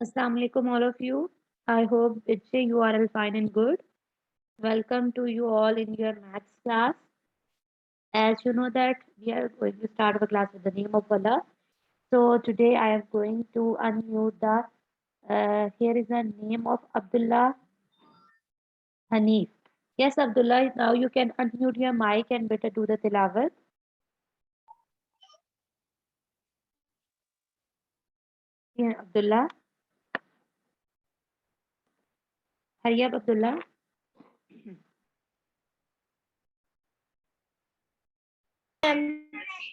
Assalamu alaikum, all of you. I hope you are all fine and good. Welcome to you all in your maths class. As you know that we are going to start our class with the name of Allah. So today I am going to unmute the. Here is the name of Abdullah Hanif. Yes, Abdullah. Now you can unmute your mic and better do the tilawat. Yeah, Abdullah. Hurry up, Abdullah.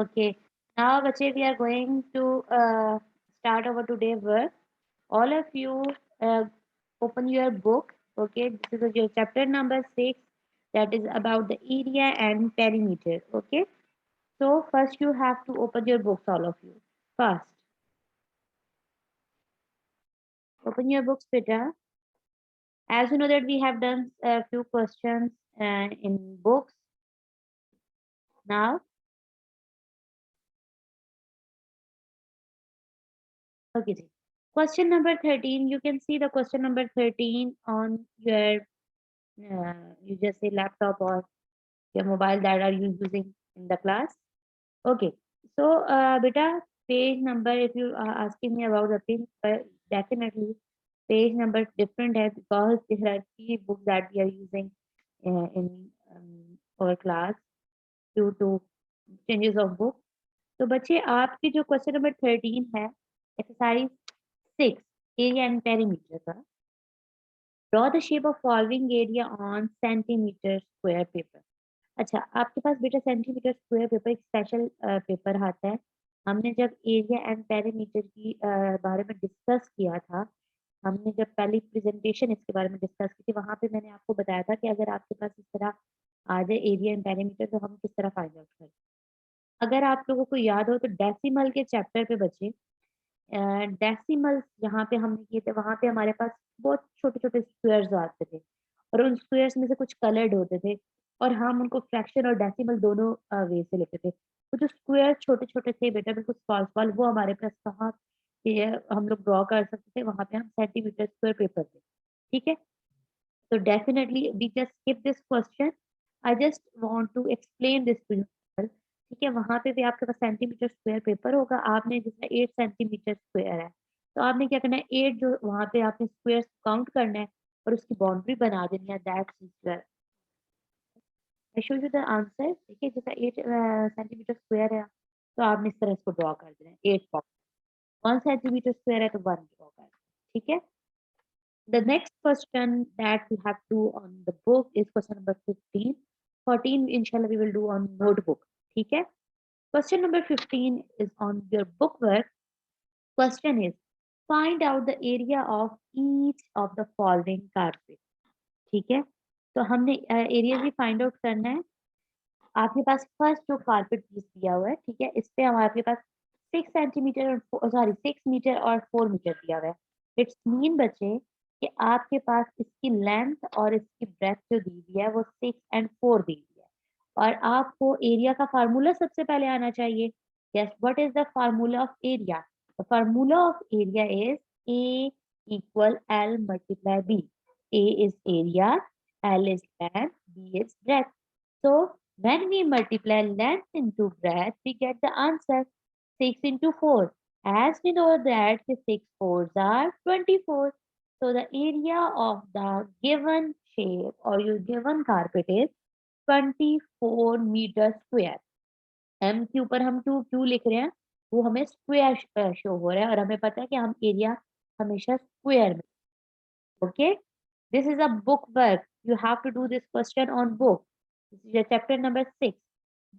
Okay. Now, bache, we are going to start our today work. All of you open your book. Okay, this is your chapter number 6. That is about the area and perimeter. Okay. So first you have to open your books, all of you. First, open your books, Peter. As you know that we have done a few questions in books. Now, okay. Question number 13. You can see the question number 13 on your you just say laptop or your mobile that are you using in the class. Okay. So, beta, page number, if you are asking me about the page, definitely page number different है because there are three books that we are using in our class due to changes of book. तो बच्चे आपकी जो question number 13 है exercise 6 area and perimeter का draw the shape of following area on centimetre square paper. अच्छा, आपके पास बेटा centimetre square paper एक स्पेशल पेपर आता है. हमने जब एरिया एंड पेरीमीटर की बारे में डिस्कस किया था, हमने जब पहली प्रेजेंटेशन इसके बारे में डिस्कस की थी, वहां पे मैंने आपको बताया था कि अगर आपके पास इस तरह आ जाए एरिया एंड पेरीमीटर तो हम किस तरह फाइंड आउट करें. अगर आप लोगों को याद हो तो डेसिमल के चैप्टर पे बचे डेसिमल जहाँ पे हमने किए थे वहां पे हमारे पास बहुत छोटे छोटे स्क्वायर्स आते थे और उन स्क्वायर्स में से कुछ कलर्ड होते थे और हम उनको फ्रैक्शन और डेसिमल दोनों वे से लेते थे. तो जो स्क्वायर छोटे छोटे थे बेटा बिल्कुल स्मॉल स्मॉल वो हमारे पास कहाँ ये हम लोग ड्रॉ कर सकते थे, वहां पे हम सेंटीमीटर स्क्वायर पेपर थे. ठीक है, तो definitely we just skip this question. I just want to explain this to you. ठीक है, वहां पे भी आपके पास सेंटीमीटर स्क्वायर पेपर होगा. आपने जिसमें 8 सेंटीमीटर स्क्वायर है तो आपने क्या करना है 8 जो वहां पे आपने स्क्वायर काउंट करना है और उसकी बाउंड्री बना देनी है. That's I show you the answer. देखिए जैसा 8 सेंटीमीटर स्क्वायर है तो आपने इस तरह इसको ड्रॉ कर देना है 8 बॉक्स. 1 सेंटीमीटर स्क्वायर है तो 1 ड्रॉ कर. ठीक है, the next question that we have to do on the book is question number 15. 14 inshallah we will do on notebook. ठीक है, question number 15 is on your book work. Question is find out the area of each of the following carpet. ठीक है, तो हमने area भी find out करना है. आपके पास फर्स्ट जो कारपेट पीस दिया हुआ है, ठीक है, इस पे हमारे पास 6 सेंटीमीटर और सॉरी 6 मीटर और 4 मीटर दिया हुआ है. इट्स मीन बच्चे कि आपके पास इसकी लेंथ और इसकी ब्रेथ जो दी हुई है वो 6 एंड 4 दी हुई है और आपको एरिया का फार्मूला सबसे पहले आना चाहिए. Yes, what is the formula of area? The formula of area is A equal L multiply B. A is area, L is length, B is breadth. So when we multiply length into breadth, we get the answer 6 into 4. As we know that the 6 fours are 24. So the area of the given shape or your given carpet is 24 meter square. M के ऊपर हम 2 क्यों लिख रहे हैं? वो हमें square show हो रहा है और हमें पता है कि हम एरिया हमेशा स्क्वायर में. Okay, this is a book work. You have to do this question on book. This is your chapter number 6.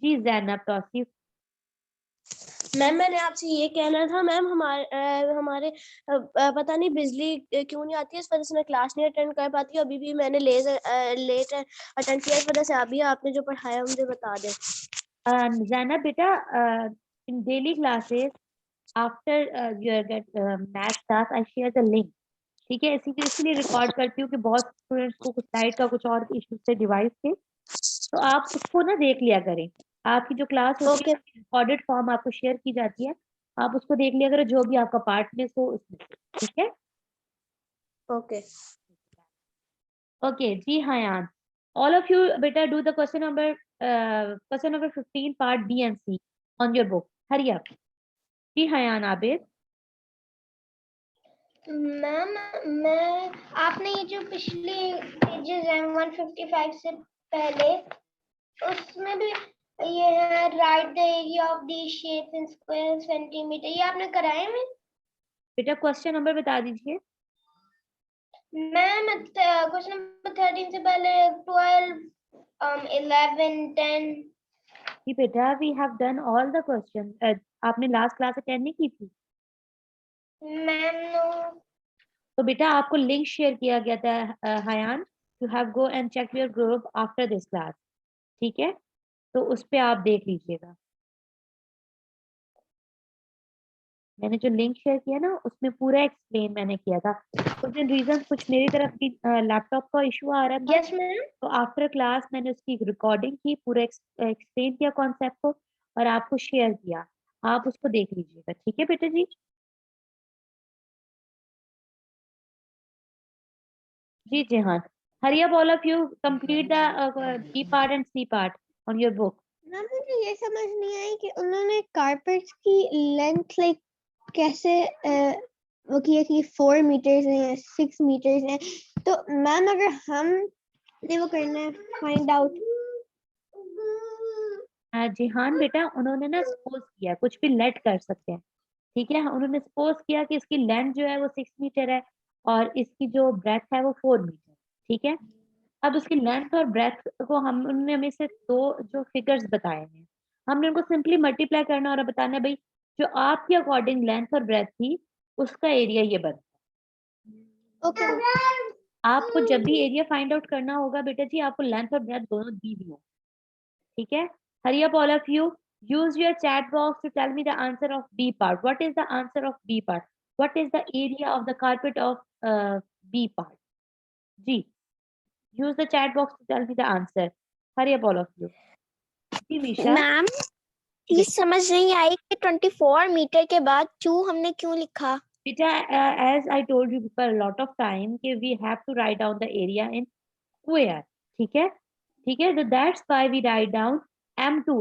जी जैनब तौसीफ. मैम मैंने आपसे ये कहना था मैम, हमारे पता नहीं बिजली क्यों नहीं आती है, इस वजह से मैं क्लास नहीं अटेंड कर पाती हूँ। अभी भी मैंने लेट अटेंड किया, इस वजह से अभी आपने जो पढ़ाया मुझे बता दें। Zainab beta, in daily classes after your math class I share the link. ठीक है, इसीलिए रिकॉर्ड करती हूँ कि बहुत स्टूडेंट्स को कुछ साइट का कुछ और इश्यू से डिवाइस थे, तो आप उसको ना देख लिया करें। आपकी जो क्लास होती है रिकॉर्डेड फॉर्म आपको शेयर की जाती है, आप उसको देख लिया करो, जो भी आपका पार्ट में हो उसमें, ठीक है। ओके ओके जी हयान, ऑल ऑफ यू बेटा do the question number 15 part B and C on your book, hurry up. जी हयान आबिद। मैम, मैं आपने ये जो पिछले पेजेस हैं 155 से पहले, उसमें भी ये है right the area of the shapes in square centimetre, ये आपने कराए में? बेटा क्वेश्चन नंबर बता दीजिए। मैम क्वेश्चन नंबर 13 से पहले 12 11 10। जी बेटा we have done all the question, आपने लास्ट क्लास अटेंड नहीं की थी? Ma'am no. तो बेटा आपको लिंक शेयर किया गया था Hayan, you have go and check your group after this class, ठीक है, तो उस पे आप देख लीजिएगा। मैंने जो लिंक शेयर किया ना उसमें पूरा एक्सप्लेन मैंने किया था। उस दिन रीजन कुछ मेरी तरफ की लैपटॉप का इशू आ रहा था, यस मैम। तो आफ्टर क्लास मैंने उसकी रिकॉर्डिंग की, पूरा एक्सप्लेन किया कॉन्सेप्ट को और आपको शेयर किया, आप उसको देख लीजिएगा, ठीक है बेटा जी। जी हाँ, hurry up all of you, complete the B part and C part on your book. Ma'am मुझे ये समझ नहीं आई कि उन्होंने कारपेट की लेंथ लाइक कैसे वो किया कि 4 मीटर्स है 6 मीटर्स है, तो मैम अगर हम वो करना है फाइंड आउट। जी हाँ बेटा, उन्होंने ना सपोज किया, कुछ भी लेट कर सकते हैं, ठीक है, उन्होंने सपोज किया कि इसकी लेंथ जो है वो 6 मीटर है और इसकी जो ब्रेथ है वो 4 मीटर, ठीक है। अब उसकी लेंथ और ब्रेथ को हम उन्होंने हमें से दो जो फिगर्स बताए हैं, हमने उनको सिंपली मल्टीप्लाई करना और बताना है भाई जो आपकी अकॉर्डिंग लेंथ और ब्रेथ थी उसका एरिया ये बनता। ओके आपको जब भी एरिया फाइंड आउट करना होगा बेटा जी, आपको लेंथ और ब्रेथ दोनों दी हुई हो, ठीक है। हरी up all of you, use your chat box to tell me the answer of B part. What is the answer of B part? What is the area of the carpet of B part? जी, use the chat box to tell me the answer. Hurry up all of you. जी Misha. Ma'am चीज समझ नहीं आई कि 24 metre के बाद 2 हमने क्यों लिखा? बेटा as I told you for a lot of time कि we have to write down the area in square, ठीक है, ठीक है, so that's why we write down m2,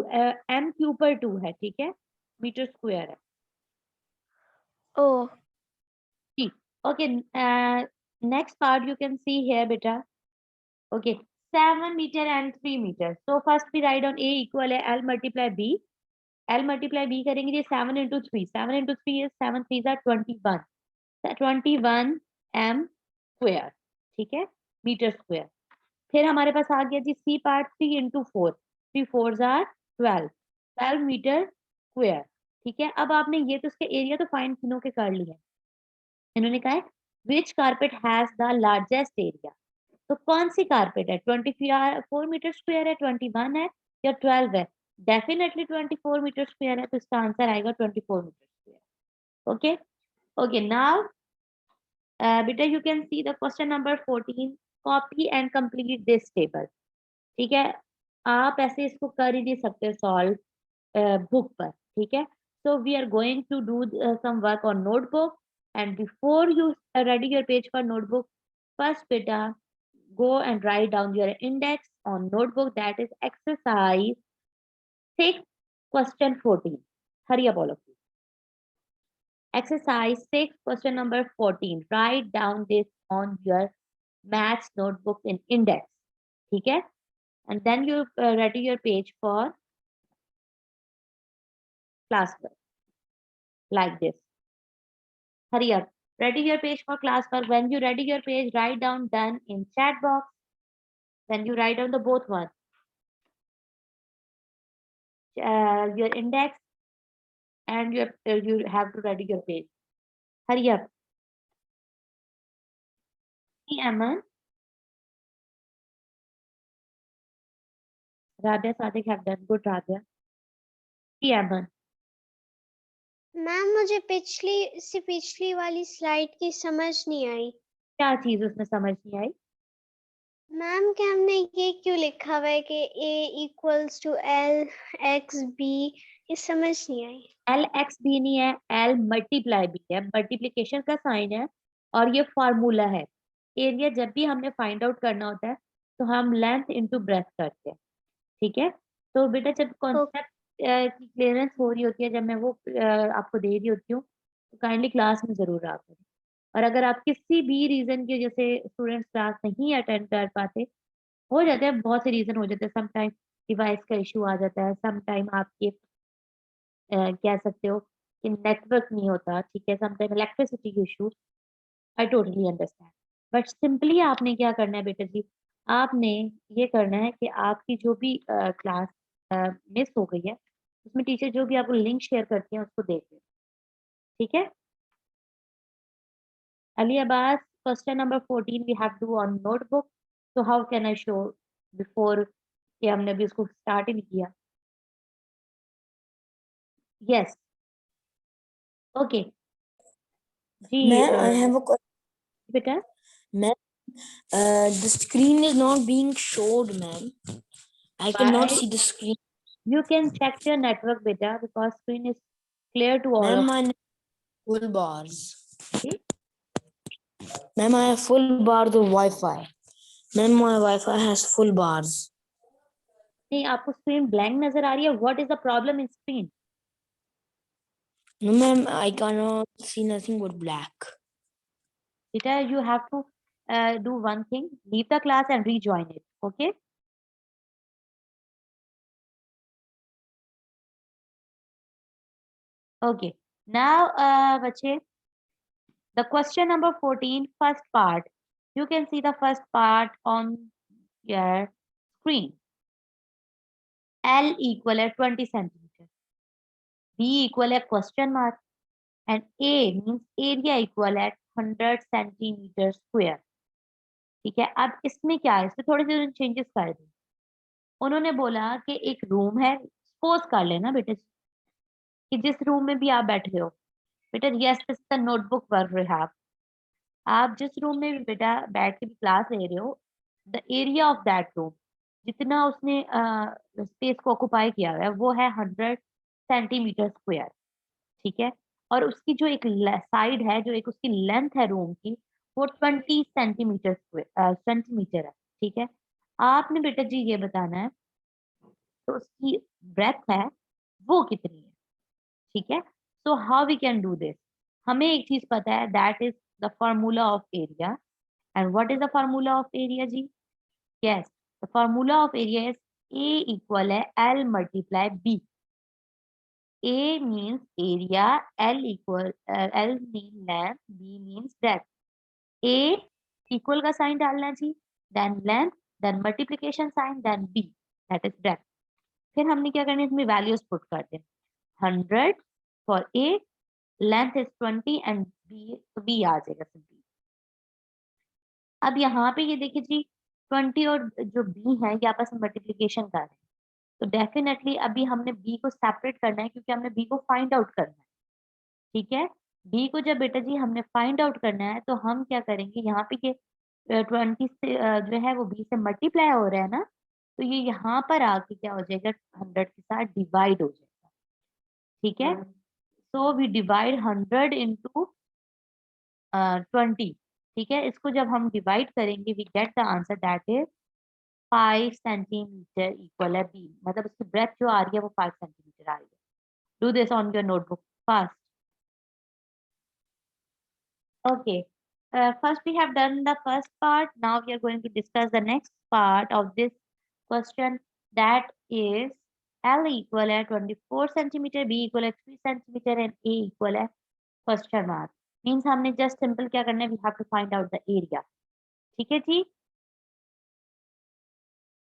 m के ऊपर 2 है, ठीक है, मीटर स्क्वायर है। ओह Okay, next part you can see here beta, okay, 7 meter and 3 meter, so first we write down A equal L multiply B, L multiply B करेंगे ये 7 into 3, 7 into 3 is 7 3s are 21, 21 m square, ठीक है, metre square. फिर हमारे पास आ गया जी C part, 3 into 4, 3 4s are 12 metre square, ठीक है। अब आपने ये तो उसके एरिया तो फाइंड तीनों के कर लिए, इन्होंने कहा है which carpet has the largest area, तो कौन सी कारपेट है, 24 मीटर स्क्वायर है, 21 है या 12 है, डेफिनेटली 24 मीटर स्क्वायर है, तो इसका आंसर आएगा 24 metre square. Okay okay, now बेटा you can see the question number 14, copy and complete this table, ठीक है, आप ऐसे इसको कर ही नहीं सकते सॉल्व बुक पर, ठीक है। So we are going to do some work on notebook, and before you ready your page for notebook, first beta go and write down your index on notebook, that is exercise 6 question 14. Hurry up all of you. Exercise 6 question number 14, write down this on your maths notebook in index, ठीक है, and then you ready your page for classwork like this. Hurry up. Ready your page for classwork. When you ready your page, write down done in chat box. Then you write down the both one. Your index and you have to ready your page. Hurry up. Aman, Rabia, Sadiq have done good. Rabia. Aman. Ma'am मुझे पिछली वाली slide की समझ नहीं आई। क्या चीज उसमें समझ नहीं आई? मैम कि हमने ये क्यों लिखा हुआ है कि a equals to l x b, ये समझ नहीं आई। एल एक्स भी नहीं है, एल मल्टीप्लाई भी है, मल्टीप्लीकेशन का साइन है और ये फार्मूला है। एरिया जब भी हमने फाइंड आउट करना होता है तो हम लेंथ इनटू ब्रेथ करते हैं, ठीक है। तो बेटा जब कॉन्सेप्ट की क्लियरेंस हो रही होती है, जब मैं वो आपको दे रही होती हूँ, तो काइंडली क्लास में जरूर आप करें। और अगर आप किसी भी रीजन की वजह से स्टूडेंट्स क्लास नहीं अटेंड कर पाते, हो जाते हैं बहुत से रीजन हो जाते हैं, समटाइम डिवाइस का इशू आ जाता है, समटाइम आपके कह सकते हो कि नेटवर्क नहीं होता, ठीक है, sometime electricity issue, I totally understand. But simply आपने क्या करना है बेटा जी, आपने ये करना है कि आपकी जो भी क्लास मिस हो गई है, उसमें टीचर जो भी आपको लिंक शेयर करती हैं उसको देख लें, ठीक है। Ali Abbas, question number 14 we have to do on notebook. So how can I show before कि हमने अभी उसको स्टार्ट ही नहीं किया? Yes, okay. Ji Ma'am, I have a question. बेटा, Ma'am, the screen is not being showed, ma'am. I cannot Why? see the screen. You can check your network beta because screen is clear to all Ma'am, of my full bars. you. Ma'am, I have full bars of Wi-Fi. Ma'am, my Wi-Fi has full bars. नहीं, आपको screen blank नजर आ रही है? What is the problem in screen? No, ma'am, I cannot see nothing but black. बेटा you have to do one thing, leave the class and rejoin it, okay? Okay, now बच्चे, the question number 14 first part, you can see the first part on your screen. L equal at 20 centimeter, B equal at question mark, and A means area equal at 100 centimeter square, ठीक है। अब इसमें क्या है, इसमें थोड़े से changes कर दें। उन्होंने बोला कि एक रूम है, सपोज कर लेना बेटे कि जिस रूम में भी आप बैठ रहे हो, बेटा yes this the notebook work rehab, आप जिस रूम में भी बेटा बैठ के भी क्लास ले रहे हो, the area of that room, जितना उसने स्पेस को ऑक्युपाई किया हुआ है वो है 100 सेंटीमीटर स्क्वायर, ठीक है। और उसकी जो एक साइड है, जो एक उसकी लेंथ है रूम की, वो 20 सेंटीमीटर सेंटीमीटर है, ठीक है। आपने बेटा जी ये बताना है तो उसकी ब्रेथ है वो कितनी है, ठीक है। So how we can do this, हमें एक चीज पता है, that is the formula of area. And what is the formula of area जी? Yes, the formula of area is A equal है L multiply B. A means area, L means length, B means breadth. A equal का sign डालना जी, then length, then multiplication sign, then B, that is breadth. फिर हमने क्या करना है, इसमें values put कर दें, 100 for A, length is 20 and B, तो B आ जाएगा सिंपली। अब यहाँ पे ये देखिए जी, 20 और जो B है ये आपस में मल्टीप्लीकेशन कर रहे हैं, तो डेफिनेटली अभी हमने B को सेपरेट करना है क्योंकि हमने B को फाइंड आउट करना है, ठीक है। B को जब बेटा जी हमने फाइंड आउट करना है तो हम क्या करेंगे, यहाँ पे ये 20 से जो है वो B से मल्टीप्लाई हो रहा है ना, तो ये यहाँ पर आके क्या हो जाएगा, 100 के साथ डिवाइड हो जाएगा, ठीक है। सो वी डिवाइड 100 इंटू 20, ठीक है। इसको जब हम डिवाइड करेंगे we get the answer that is 5 centimetre equal है B, मतलब उसकी ब्रेथ जो आ रही है वो 5 सेंटीमीटर आ रही है। Do this on your notebook fast. Okay. First we have done the first part. Now we are going to discuss the next part of this question, that is L equal at 24 centimeter, B equal at 3 centimeter and A equal at question mark. Means हमने just simple क्या करना है, we have to find out the area. ठीक है जी?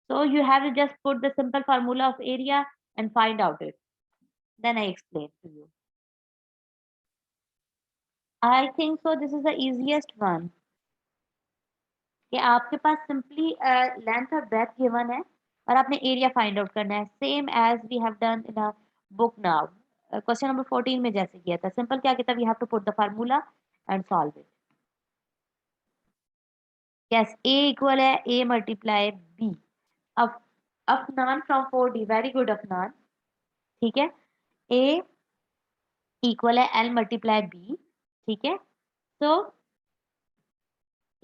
So you have to just put the simple formula of area and find out it. Then I explain to you. I think so this is the easiest one कि आपके पास simply length और breadth given है और आपने area find out करना है same as we have done in a book now question number 14 में जैसे किया था सिंपल क्या किया था we have to put the formula and solve it yes a equal है a मल्टीप्लाई b अब Afnan from 4D very good Afnan ठीक है a इक्वल है l मल्टीप्लाई b ठीक है तो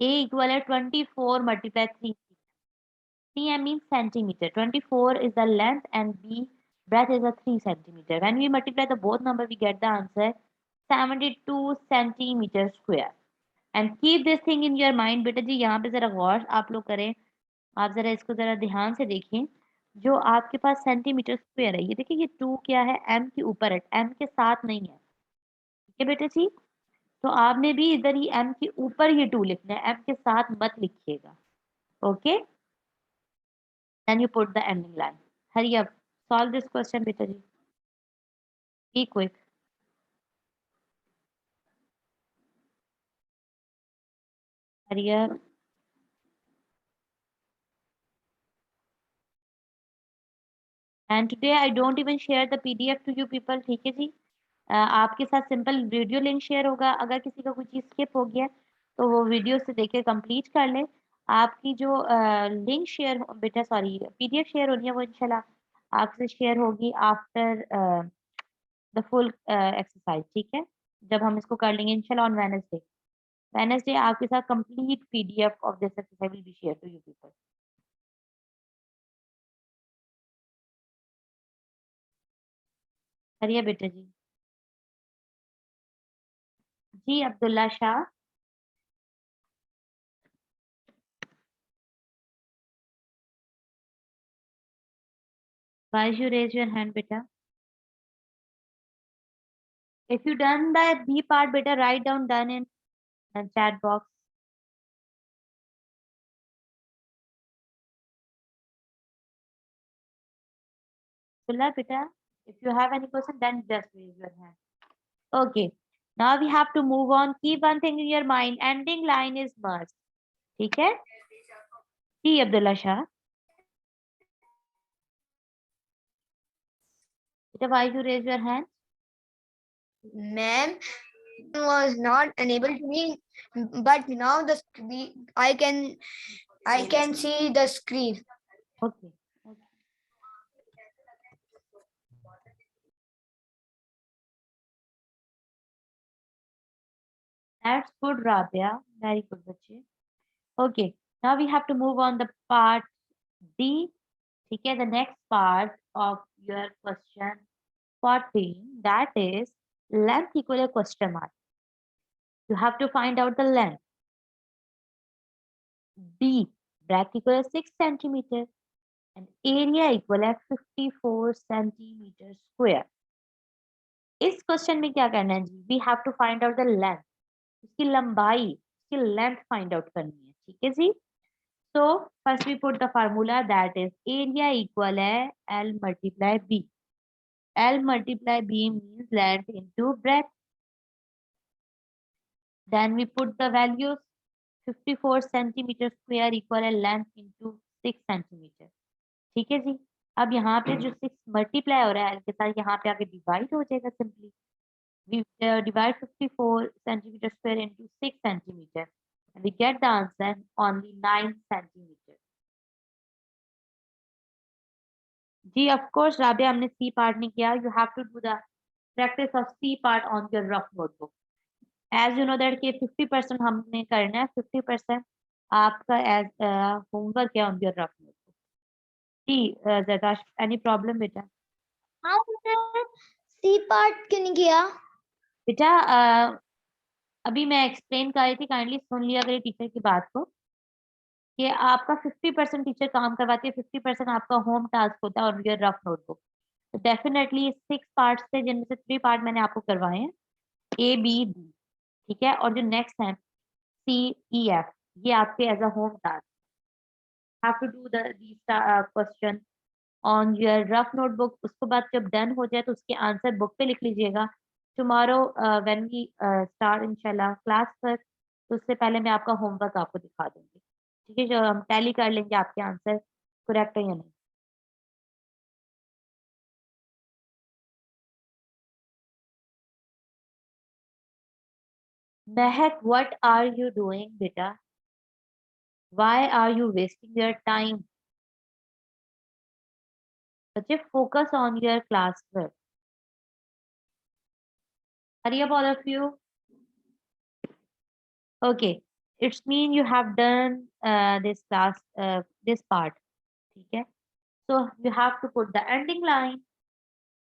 a इक्वल है 24 multiply 3 cm means centimeter. 24 is the length and B breadth is a 3 centimeter. When we multiply the both number, we get the answer 72 centimeter square. And keep this thing in your mind. बेटा जी यहाँ पे जरा गौर आप लोग करें आप जरा इसको जरा ध्यान से देखें जो आपके पास सेंटीमीटर स्क्वायर है ये देखिए ये 2 क्या है m के ऊपर है m के साथ नहीं है ठीक है बेटा जी तो आपने भी इधर ही m के ऊपर ये 2 लिखना है m के साथ मत लिखिएगा okay then you put the ending line. Hurry up. Solve this question, beta ji. Be quick. Hurry up. And today I don't even share the PDF to you people. ठीक है जी आपके साथ सिंपल वीडियो लिंक शेयर होगा अगर किसी का कोई चीज़ skip हो गया तो वो वीडियो से देख के कंप्लीट कर ले आपकी जो लिंक शेयर बेटा सॉरी PDF शेयर होनी है वो इंशाल्लाह आपसे शेयर होगी आफ्टर द फुल एक्सरसाइज ठीक है जब हम इसको कर लेंगे इंशाल्लाह ऑन वेडनेसडे आपके साथ complete PDF of this exercise will be share to you people करिए बेटा जी जी Abdullah Shah why you raise your hand beta if you done the B part beta write down done in chat box Abdullah beta if you have any question then just raise your hand okay now we have to move on keep one thing in your mind ending line is must ठीक है जी Abdullah Shah beta why you raise your hand Ma'am was not unable to me, but now I can see the screen. okay that's good Rabia very good bache okay now we have to move on the part D ठीक है the next part of your question 14 that is length equal a question mark you have to find out the length b breadth equal to 6 centimeter and area equal to 54 centimeter square इस क्वेश्चन में क्या करना है जी we have to find out the length उसकी लंबाई उसकी लेंथ फाइंड आउट करनी है ठीक है जी so first we put the formula that is area equal है L multiply B L multiply B means length into breadth then we put the values 54 centimeter square equal है length into 6 centimeter ठीक है जी अब यहाँ पे जो 6 multiply हो रहा है L के साथ यहाँ पे आके डिवाइड हो जाएगा simply we divide 54 centimeter square into 6 centimeter and we get the answer only 9 centimeter जी of course राबिया हमने C part नहीं किया you have to do the practice of C part on your rough notebook as you know that कि 50% हमने करना है 50% आपका as homework है on your rough notebook ji जरदाश any problem बेटा हाँ सी पार्ट क्यों नहीं किया बेटा अभी मैं एक्सप्लेन कर रही थी काइंडली सुन लिया अगर टीचर की बात को कि आपका 50% टीचर काम करवाती है 50% आपका होम टास्क होता है और योर रफ नोटबुक तो डेफिनेटली 6 पार्ट्स थे जिनमें से 3 पार्ट मैंने आपको करवाए हैं A B D ठीक है और जो नेक्स्ट है C E F ये आपके as a home task have to do these question on your rough notebook उसके बाद जब डन हो जाए तो उसके आंसर बुक पे लिख लीजिएगा टुमारो व्हेन वी स्टार्ट इंशाल्लाह क्लास पर, तो उससे पहले मैं आपका होमवर्क आपको दिखा दूंगी, ठीक है, जो हम टैली कर लेंगे आपके आंसर करेक्ट है या नहीं। Mahak, what are you doing बेटा? Why are you wasting your time? बच्चे focus on your class work. Hurry up, all of you. Okay, it's mean you have done this class, this part. ठीक है? So you have to put the ending line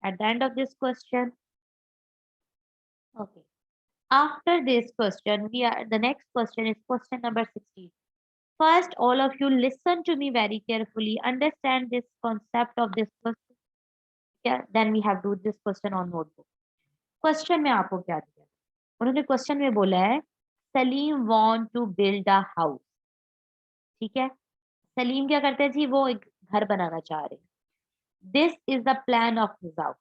at the end of this question. Okay. After this question, the next question is question number 16. First, all of you listen to me very carefully. Understand this concept of this question. Yeah, then we have to do this question on notebook. Question में आपको क्या दिया? उन्होंने question में बोला है Salim want to build a house. ठीक है? सलीम क्या करते हैं जी? वो एक घर बनाना चाह रहे हैं। This is the plan of his house.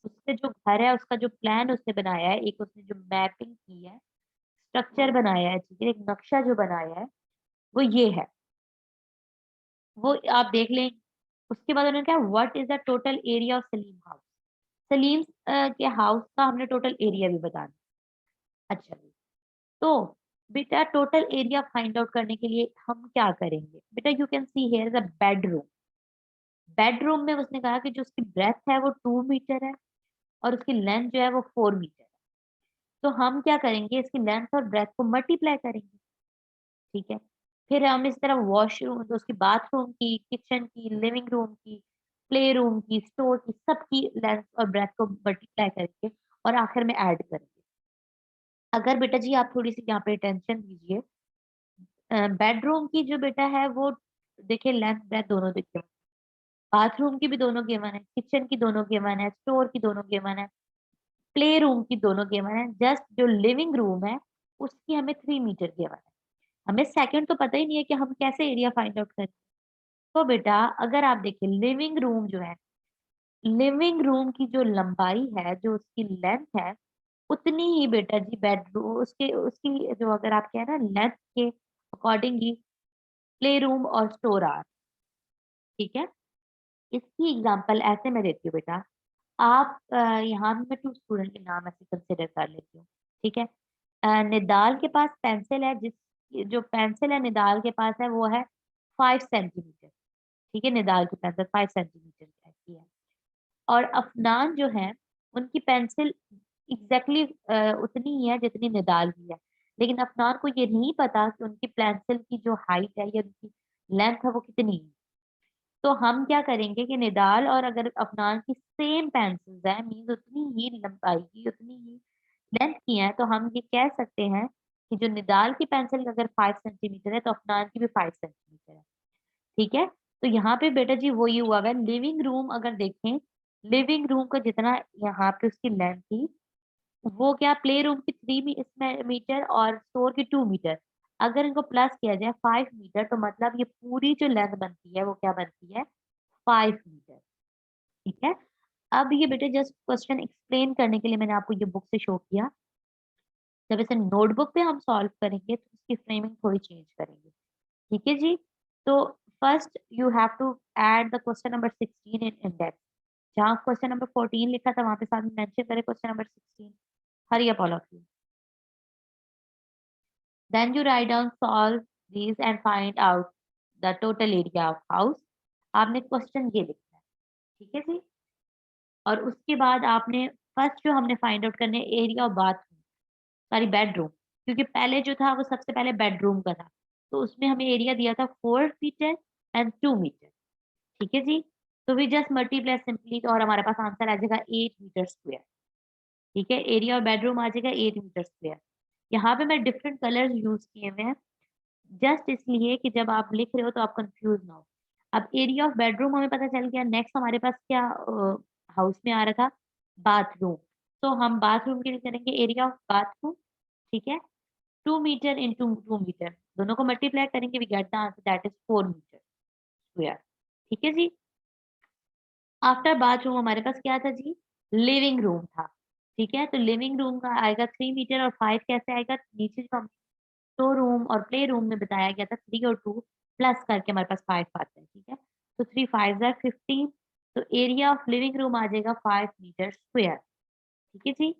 उससे जो घर है उसका जो प्लान उसने बनाया है, एक उसने जो मैपिंग की है, स्ट्रक्चर बनाया है, ठीक है, एक नक्शा जो बनाया है वो ये है, वो आप देख लें। उसके बाद उन्होंने कहा what is the total area of Salim house. Salim के हाउस का हमने टोटल एरिया भी बताना। अच्छा जी, तो बेटा टोटल एरिया फाइंड आउट करने के लिए हम क्या करेंगे बेटा? You can see here is a bedroom. Bedroom में उसने कहा कि जो उसकी ब्रेथ है वो 2 मीटर है और उसकी लेंथ जो है वो 4 मीटर है। तो हम क्या करेंगे, इसकी लेंथ और ब्रेथ को मल्टीप्लाई करेंगे, ठीक है। फिर हम इस तरह वॉशरूम, तो उसकी बाथरूम की, किचन की, लिविंग रूम की, प्ले रूम की, स्टोर की, सबकी लेंथ और ब्रेथ को मल्टीप्लाई करेंगे और आखिर में ऐड करेंगे। अगर बेटा जी आप थोड़ी सी यहाँ पे अटेंशन दीजिए, बेडरूम की जो बेटा है वो देखिए लेंथ ब्रेथ दोनों देखिए, बाथरूम की भी दोनों गिवन है, किचन की दोनों गिवन है, स्टोर की दोनों गिवन है, प्ले रूम की दोनों गिवन है। जस्ट जो लिविंग रूम है उसकी हमें 3 मीटर गिवन है। हमें सेकंड तो पता ही नहीं है कि हम कैसे एरिया फाइंड आउट करें। तो बेटा अगर आप देखिए लिविंग रूम जो है, लिविंग रूम की जो लंबाई है, जो उसकी लेंथ है, उतनी ही बेटा जी बेडरूम उसके उसकी जो अगर आप कह ना लेंथ के अकॉर्डिंग ही प्ले रूम और स्टोर आर, ठीक है। इसकी एग्जांपल ऐसे मैं देती हूँ बेटा, आप यहाँ भी मैं 2 स्टूडेंट के नाम ऐसे कंसिडर कर लेती हूँ, ठीक है। निदाल के पास पेंसिल है, जिस जो पेंसिल है निदाल के पास है वो है 5 सेंटीमीटर, ठीक है। निदाल की पेंसिल 5 सेंटीमीटर की है और अफनान जो है उनकी पेंसिल एग्जैक्टली उतनी ही है जितनी निदाल की है, लेकिन अफनान को ये नहीं पता कि उनकी पेंसिल की जो हाइट है या उनकी लेंथ है वो कितनी है। तो हम क्या करेंगे कि निदाल और अगर अफनान की सेम पेंसिल्स है, मीन्स उतनी ही लंबाई की, उतनी ही लेंथ की है, तो हम ये कह सकते हैं कि जो निदाल की पेंसिल अगर 5 सेंटीमीटर है तो अफनान की भी 5 सेंटीमीटर है, ठीक है। तो यहाँ पे बेटा जी वही हुआ है, लिविंग रूम अगर देखें, लिविंग रूम का जितना यहाँ पे उसकी लेंथ थी वो क्या प्ले रूम की 3 मीटर और स्टोर की 2 मीटर, अगर इनको प्लस किया जाए 5 मीटर, तो मतलब ये पूरी जो लेंथ बनती है वो क्या बनती है 5 मीटर, ठीक है। अब ये बेटे जस्ट क्वेश्चन एक्सप्लेन करने के लिए मैंने आपको ये बुक से शो किया। जब इसे नोटबुक पे हम सॉल्व करेंगे तो उसकी फ्रेमिंग थोड़ी चेंज करेंगे, ठीक है जी। तो first you have to add the question number 16 in index. जहाँ क्वेश्चन नंबर 14 लिखा था वहां पे साथ में मेंशन करें question number 16। Hurry up all of you. Then you write down, solve these and find out the total area of house. आपने question ये लिखना है, ठीक है जी। और उसके बाद आपने फर्स्ट जो हमने फाइंड आउट करने area of bathroom, sorry bedroom, क्योंकि पहले जो था वो सबसे पहले बेडरूम का था, तो उसमें हमें एरिया दिया था 4 मीटर एंड 2 मीटर, ठीक है जी। तो वी जस्ट मल्टीप्लाई सिंपली और हमारे पास आंसर आ जाएगा 8 मीटर स्क्वायर, ठीक है। एरिया ऑफ बेडरूम आ जाएगा 8 मीटर स्क्वायर। यहाँ पे मैं डिफरेंट कलर्स यूज किए हुए हैं जस्ट इसलिए कि जब आप लिख रहे हो तो आप कंफ्यूज ना हो। अब एरिया ऑफ बेडरूम हमें पता चल गया, नेक्स्ट हमारे पास क्या हाउस में आ रहा था बाथरूम, तो हम बाथरूम के लिए करेंगे एरिया ऑफ बाथरूम, ठीक है। 2 मीटर इंटू 2 मीटर, दोनों को मल्टीप्लाई करेंगे, we get the answer that is 4 metre square, ठीक है जी। आफ्टर बाथरूम हमारे पास क्या था जी, लिविंग रूम था, ठीक है, तो लिविंग रूम का आएगा 3 मीटर और 5 कैसे आएगा, नीचे जो हम स्टोर रूम और प्ले रूम में बताया गया था 3 और 2 प्लस करके हमारे पास 5 आता है। ठीक है, तो 3 5 आर 15, तो एरिया ऑफ लिविंग रूम आ जाएगा 5 मीटर स्क्वायर। ठीक है जी,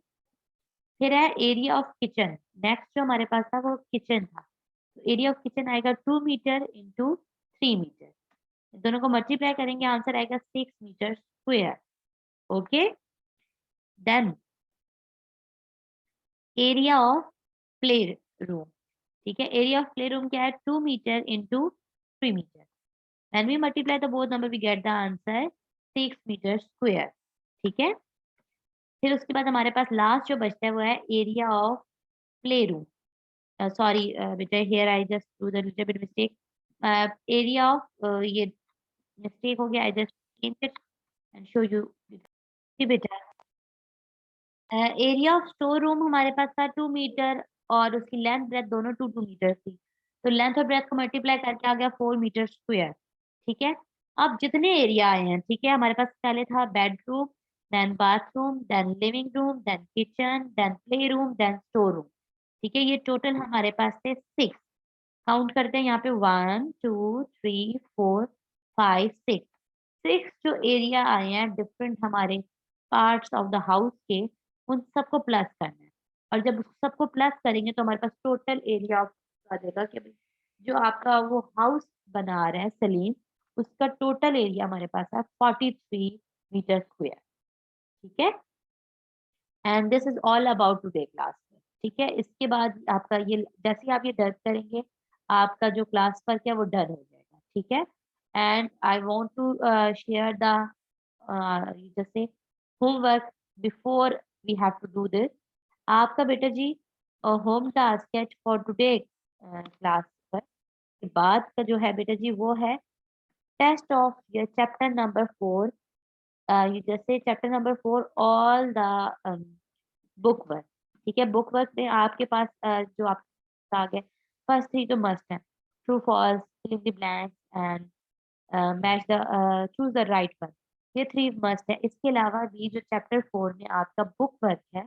फिर है एरिया ऑफ किचन, नेक्स्ट जो हमारे पास था वो किचन था, तो एरिया ऑफ किचन आएगा 2 मीटर इंटू 3 मीटर, दोनों को मल्टीप्लाई करेंगे आंसर आएगा 6 metre square. Okay, then area of play room, ठीक है, एरिया ऑफ प्ले रूम क्या है 2 metre into 3 metre, when we multiply the both number we get the answer 6 metre square. ठीक है, फिर उसके बाद हमारे पास लास्ट जो बचता है वो है area of play room, sorry बेटा here I just do the little bit mistake, area of ये मिस्टेक हो गया, I just change it and show you. बेटा एरिया ऑफ स्टोर रूम हमारे पास था 2 मीटर और उसकी लेंथ ब्रेथ दोनों 2 2 मीटर थी, तो लेंथ और ब्रेथ को मल्टीप्लाई करके आ गया 4 मीटर स्क्वायर। ठीक है, अब जितने एरिया आए हैं, ठीक है, हमारे पास पहले था bedroom, then bathroom, then living room, then kitchen, then play room, then store room. ठीक है, ये टोटल हमारे पास थे 6, काउंट करते हैं यहाँ पे 1 2 3 4 5 6, 6 जो एरिया आए हैं डिफरेंट हमारे पार्ट्स ऑफ द हाउस के, उन सबको प्लस करना है, और जब उस सबको प्लस करेंगे तो हमारे पास टोटल एरिया आ जाएगा कि भाई जो आपका वो हाउस बना रहे हैं सलीम, उसका टोटल एरिया हमारे पास है 43 मीटर स्क्वायर। ठीक है, and this is all about today class में। ठीक है, इसके बाद आपका ये जैसे ही आप ये डन करेंगे आपका जो क्लास वर्क है वो डन हो जाएगा। ठीक है, and I want to share the जैसे homework before we have to do this, आपका बेटा जी होम टास्क है फॉर टुडे क्लास पर के बाद का जो है बेटा जी वो है test of your chapter number 4, ये जैसे chapter number 4 all the book work. ठीक है, बुक वर्क में आपके पास जो आप आ गए फर्स्ट 3 तो मस्ट है, true false, fill in the blanks and match the choose the right one, ये 3 मस्ट है। इसके अलावा भी जो चैप्टर 4 में आपका बुक वर्क है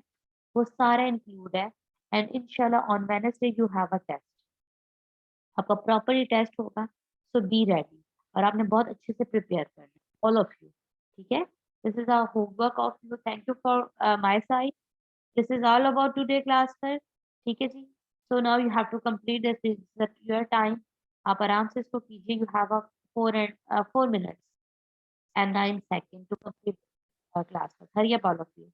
वो सारा इंक्लूड है, एंड इंशाल्लाह on Wednesday you have a test, आपका प्रॉपरली टेस्ट होगा, सो बी रेडी, और आपने बहुत अच्छे से प्रिपेयर करना है ऑल ऑफ यू। ठीक है, this is our homework of you, thank you for my side, this is all about today class sir. ठीक है जी, so now you have to complete this your time, आप आराम से इसको कीजिए, you have a 4 minutes and 9 seconds to complete class work, hurry up all of you।